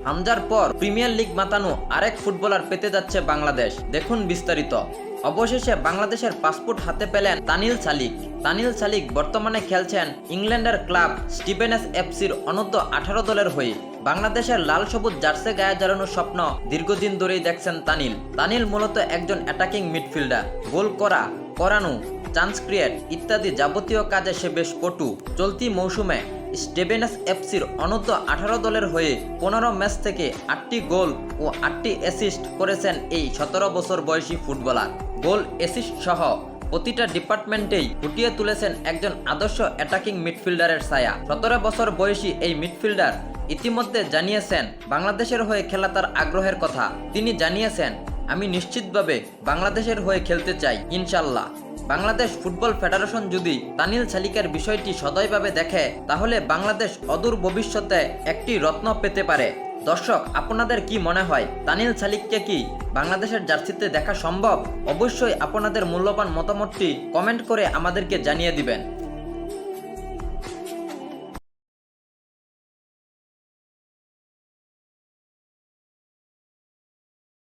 হামজার পর premier league মাতানো আরেক ফুটবলার পেতে যাচ্ছে বাংলাদেশ। দেখুন বিস্তারিত। অবশেষে বাংলাদেশের পাসপোর্ট হাতে পেলেন তানিল সালিক। তানিল সালিক বর্তমানে খেলছেন ইংল্যান্ডের ক্লাব স্টিভেনস এফসির অনূর্ধ্ব 18 দলের হয়ে। বাংলাদেশের লাল সবুজ জার্সি গায়ে জড়ানোর স্বপ্ন দীর্ঘদিন ধরেই দেখছেন তানিল। তানিল মূলত একজন অ্যাটাকিং মিডফিল্ডার। গোল করানো, চান্স ক্রিয়েট ইত্যাদি যাবতীয় কাজে সে বেশ পটু। চলতি মৌসুমে স্টিভেনস এফসির অনূর্ধ্ব 18 দলের হয়ে 15 ম্যাচ থেকে 8টি গোল ও 8টি অ্যাসিস্ট করেছেন এই 17 বছর বয়সী ফুটবলার। গোল, অ্যাসিস্ট সহ প্রতিটা ডিপার্টমেন্টেই ফুটিয়ে তুলেছেন একজন আদর্শ অ্যাটাকিং মিডফিল্ডারের ছায়া। 17 বছর বয়সী এই মিডফিল্ডার ইতিমধ্যে জানিয়েছেন বাংলাদেশের হয়ে খেলা তার আগ্রহের কথা। তিনি জানিয়েছেন, আমি নিশ্চিতভাবে বাংলাদেশের হয়ে খেলতে চাই ইনশাল্লাহ। বাংলাদেশ ফুটবল ফেডারেশন যদি তানিল সালিকের বিষয়টি সদয়ভাবে দেখে তাহলে বাংলাদেশ অদূর ভবিষ্যতে একটি রত্ন পেতে পারে। দর্শক, আপনাদের কি মনে হয়, তানিল সালিককে কি বাংলাদেশের জার্সিতে দেখা সম্ভব? অবশ্যই আপনাদের মূল্যবান মতামতটি কমেন্ট করে আমাদেরকে জানিয়ে দিবেন।